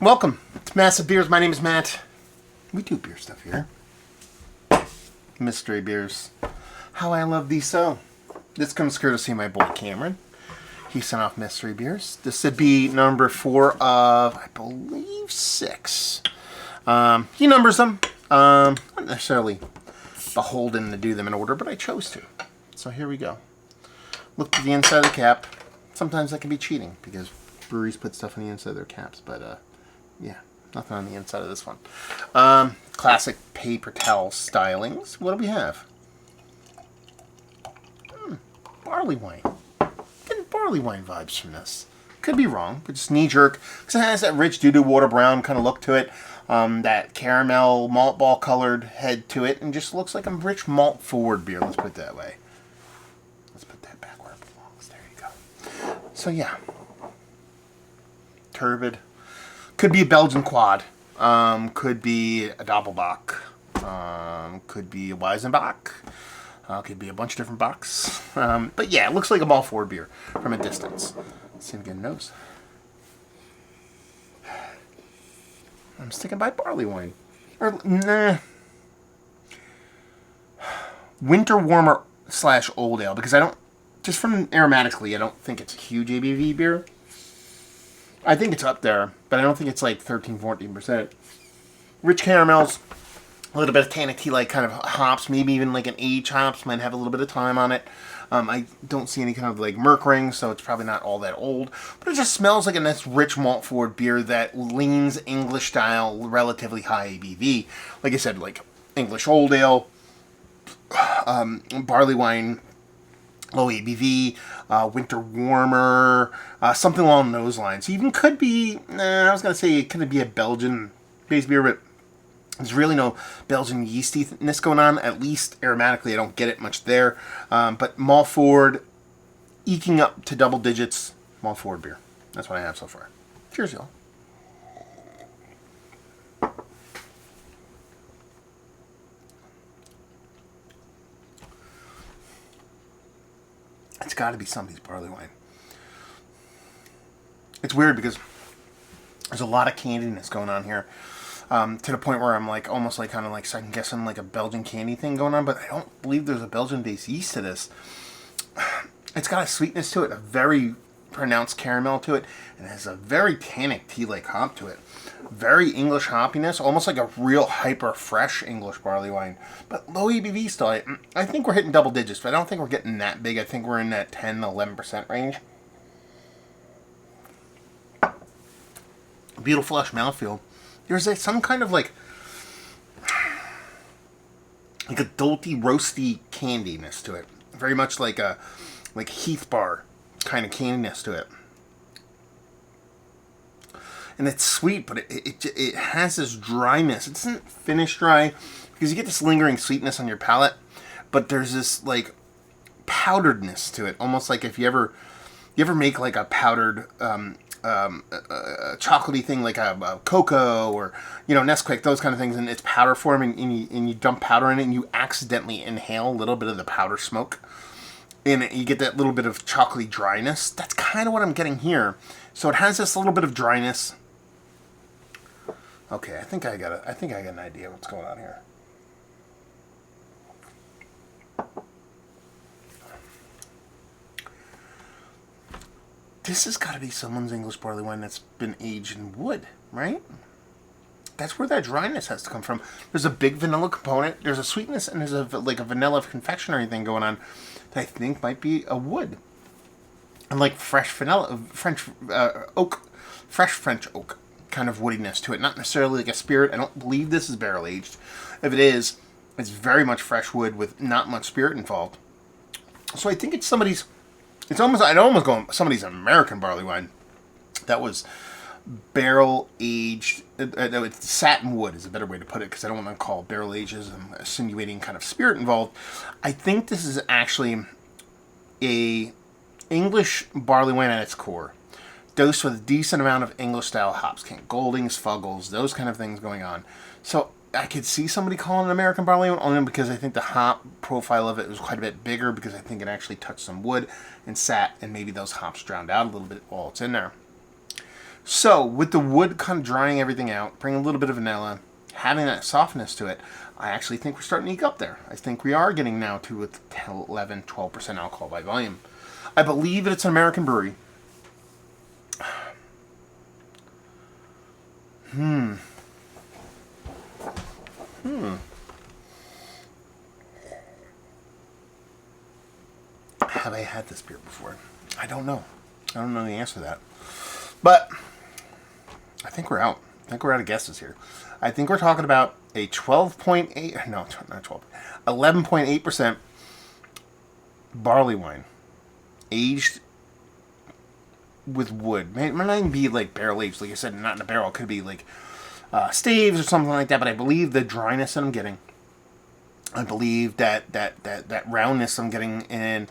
Welcome to Massive Beers. My name is Matt. We do beer stuff here. Mystery beers. How I love these so. This comes courtesy of my boy Cameron. He sent off mystery beers. This would be number 4 of, I believe, 6. He numbers them. Not necessarily beholden to do them in order, but I chose to. So here we go. Look at the inside of the cap. Sometimes that can be cheating because breweries put stuff on the inside of their caps, but yeah, nothing on the inside of this one. Classic paper towel stylings. What do we have? Barley wine. Getting barley wine vibes from this. Could be wrong, but just knee jerk because it has that rich doo-doo water brown kind of look to it. That caramel malt ball colored head to it, and just looks like a rich malt forward beer. Let's put it that way. Let's put that back where it belongs. There you go. So yeah, turbid. Could be a Belgian quad. Could be a Doppelbock. Could be a Weizenbock. Could be a bunch of different bocks. But yeah, it looks like a malt forward beer from a distance. Let's see if we get a nose. I'm sticking by barley wine. Or, nah. Winter warmer / old ale. Because I don't, just from aromatically, I don't think it's a huge ABV beer. I think it's up there, but I don't think it's like 13-14%. Rich caramels, a little bit of tannic tea-like kind of hops, maybe even like an aged hops, might have a little bit of time on it. I don't see any kind of like Merc ring, so it's probably not all that old. But it just smells like a nice rich malt forward beer that leans English style, relatively high ABV. Like I said, like English old ale, barley wine, low ABV, winter warmer, something along those lines. Even could be, I was going to say it could be a Belgian-based beer, but there's really no Belgian yeastiness going on. At least aromatically, I don't get it much there. But malt forward, eking up to double digits, malt forward beer. That's what I have so far. Cheers, y'all. It's got to be somebody's barley wine. It's weird because there's a lot of candiness going on here. To the point where I'm like almost like kind of like second guessing like a Belgian candy thing going on, but I don't believe there's a Belgian-based yeast to this. It's got a sweetness to it, a very pronounced caramel to it, and it has a very tannic tea-like hop to it. Very English hoppiness, almost like a real hyper fresh English barley wine, but low ABV still. I think we're hitting double digits, but I don't think we're getting that big. I think we're in that 10-11% range. Beautiful flesh mouthfeel. There's some kind of like a dolty, roasty candiness to it. Very much like a Heath Bar kind of candiness to it. And it's sweet, but it has this dryness. It doesn't finish dry because you get this lingering sweetness on your palate, but there's this like powderedness to it, almost like if you ever make like a powdered a chocolatey thing like a cocoa or Nesquik, those kind of things, and it's powder form, and you dump powder in it, and you accidentally inhale a little bit of the powder smoke, and you get that little bit of chocolatey dryness. That's kind of what I'm getting here. So it has this little bit of dryness. Okay, I think I got an idea what's going on here. This has got to be someone's English barley wine that's been aged in wood, right? That's where that dryness has to come from. There's a big vanilla component, there's a sweetness, and there's a vanilla confectionery thing going on that I think might be a wood. And like fresh vanilla, fresh French oak kind of woodiness to it. Not necessarily like a spirit. I don't believe this is barrel aged. If it is, it's very much fresh wood with not much spirit involved. So I think it's somebody's. I'd almost go somebody's American barley wine that was barrel aged. Satin wood is a better way to put it because I don't want to call barrel ages and insinuating kind of spirit involved. I think this is actually a English barley wine at its core, dosed with a decent amount of English style hops, Goldings, Fuggles, those kind of things going on. So I could see somebody calling it American barley wine only because I think the hop profile of it was quite a bit bigger because I think it actually touched some wood and sat, and maybe those hops drowned out a little bit while it's in there. So with the wood kind of drying everything out, bring a little bit of vanilla, having that softness to it, I actually think we're starting to eke up there. I think we are getting now to with 11, 12% alcohol by volume. I believe that it's an American brewery. Have I had this beer before? I don't know. I don't know the answer to that. But I think we're out. I think we're out of guesses here. I think we're talking about a 12.8, no, not 12, 11.8% barley wine aged with wood. It might not even be like barrel aged, like I said, not in a barrel. It could be like staves or something like that. But I believe the dryness that I'm getting, I believe that roundness I'm getting in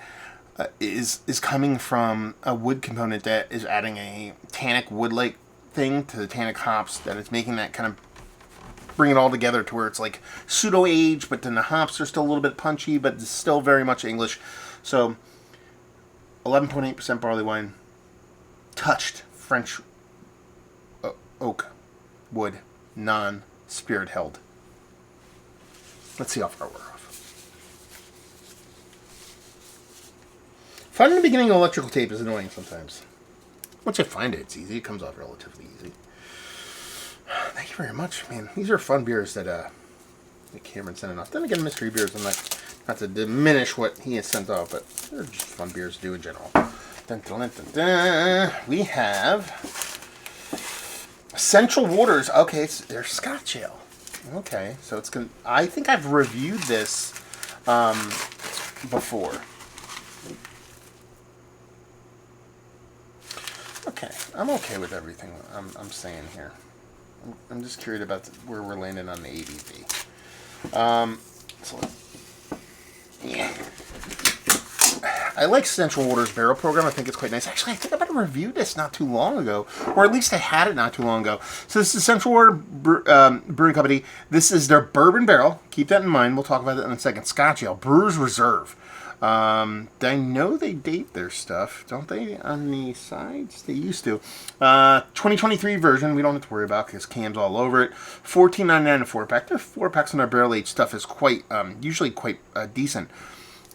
is coming from a wood component that is adding a tannic wood-like thing to the tannic hops, that it's making that kind of bring it all together to where it's like pseudo age, but then the hops are still a little bit punchy, but it's still very much English. So 11.8% barley wine, touched French oak wood, non-spirit held. Let's see how far we're off. Finding the beginning of electrical tape is annoying sometimes. Once I find it, it's easy. It comes off relatively easy. Thank you very much, man. These are fun beers that Cameron sent off. Then again, mystery beers, I'm not to diminish what he has sent off, but they're just fun beers to do in general. Dun, dun, dun, dun, dun. We have Central Waters. Okay, they're Scotch ale. Okay, so it's gonna. I think I've reviewed this before. Okay, I'm okay with everything I'm saying here. I'm just curious about where we're landing on the ABV. So, yeah. I like Central Waters Barrel Program. I think it's quite nice. Actually, I think I might have reviewed this not too long ago, or at least I had it not too long ago. So this is Central Water Brewing Company. This is their bourbon barrel. Keep that in mind. We'll talk about it in a second. Scotch ale, Brewer's Reserve. I know they date their stuff, don't they, on the sides? They used to. 2023 version, we don't have to worry about because Cam's all over it. $14.99 a 4-pack. Their 4-packs on their barrel-aged stuff is quite, usually quite decent.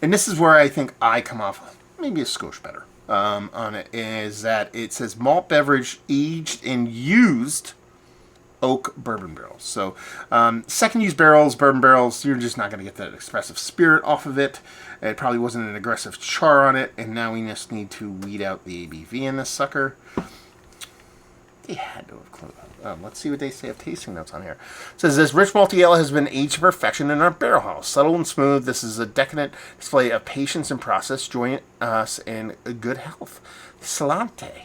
And this is where I think I come off maybe a skosh better on it, is that it says malt beverage aged in used oak bourbon barrels. So second use barrels, bourbon barrels, you're just not going to get that expressive spirit off of it. It probably wasn't an aggressive char on it, and now we just need to weed out the ABV in this sucker. They had to have closed. Let's see what they say of tasting notes on here. It says, this rich malty ale has been aged to perfection in our barrel house. Subtle and smooth, this is a decadent display of patience and process. Join us in good health. Salante.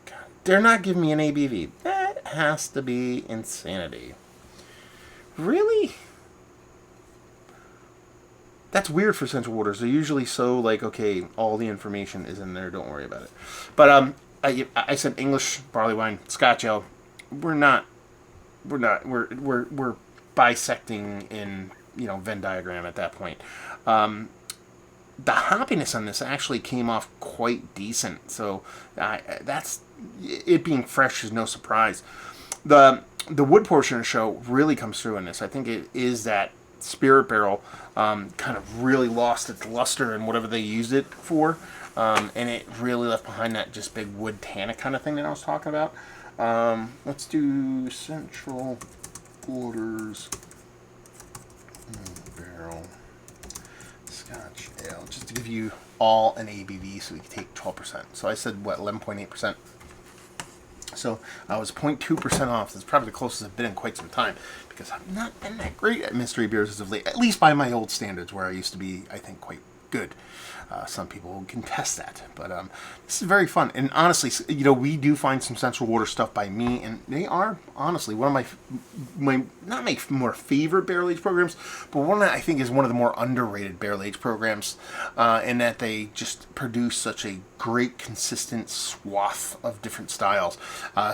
God, they're not giving me an ABV. That has to be insanity. Really? That's weird for Central Waters. They're usually so like, okay, all the information is in there. Don't worry about it. But I said English barley wine, Scotch ale. We're bisecting in Venn diagram at that point. The hoppiness on this actually came off quite decent. So that's it being fresh is no surprise. The wood portion of the show really comes through in this. I think it is that spirit barrel kind of really lost its luster in whatever they used it for, and it really left behind that just big wood tannic kind of thing that I was talking about. Let's do Central Waters barrel Scotch ale, just to give you all an ABV so we can take 12%. So I said, what, 11.8%? So I was 0.2% off. That's probably the closest I've been in quite some time, because I've not been that great at mystery beers as of late, at least by my old standards, where I used to be, I think, quite good. Some people will contest that, but this is very fun. And honestly, we do find some Central Water stuff by me, and they are honestly one of my not my more favorite barrel age programs, but one that I think is one of the more underrated barrel age programs, in that they just produce such a great consistent swath of different styles.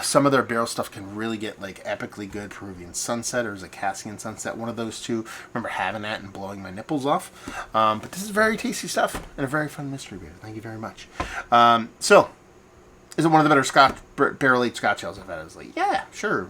Some of their barrel stuff can really get like epically good. Peruvian Sunset or Zacassian Sunset, one of those two. Remember having that and blowing my nipples off. But this is very tasty stuff and a very fun mystery beer. Thank you very much. So, is it one of the better barrel-aged Scotch ales I've had? I was like, yeah, sure.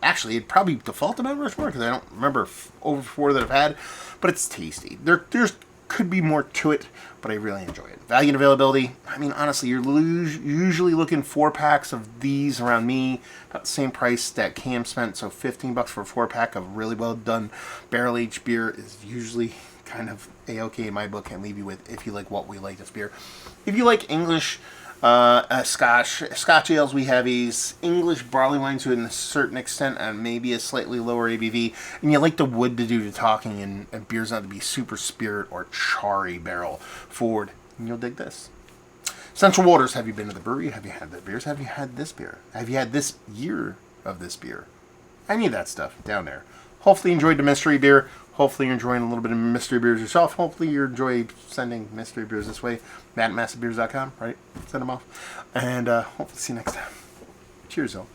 Actually, it'd probably default to Mount Rushmore because I don't remember over 4 that I've had, but it's tasty. There's could be more to it, but I really enjoy it. Value and availability, I mean, honestly, you're usually looking 4-packs of these around me, about the same price that Cam spent, so $15 for a 4-pack of really well done barrel-aged beer is usually kind of A-okay in my book, and leave you with if you like what we like this beer. If you like English Scotch ales, we have these English barley wines to a certain extent and maybe a slightly lower ABV, and you like the wood to do the talking and beers not to be super spirit or charry barrel forward, and you'll dig this. Central Waters, have you been to the brewery? Have you had the beers? Have you had this beer? Have you had this year of this beer? Any of that stuff down there. Hopefully you enjoyed the mystery beer. Hopefully you're enjoying a little bit of mystery beers yourself. Hopefully you enjoy sending mystery beers this way. Matt at massivebeers.com, right? Send them off. And hopefully see you next time. Cheers, though.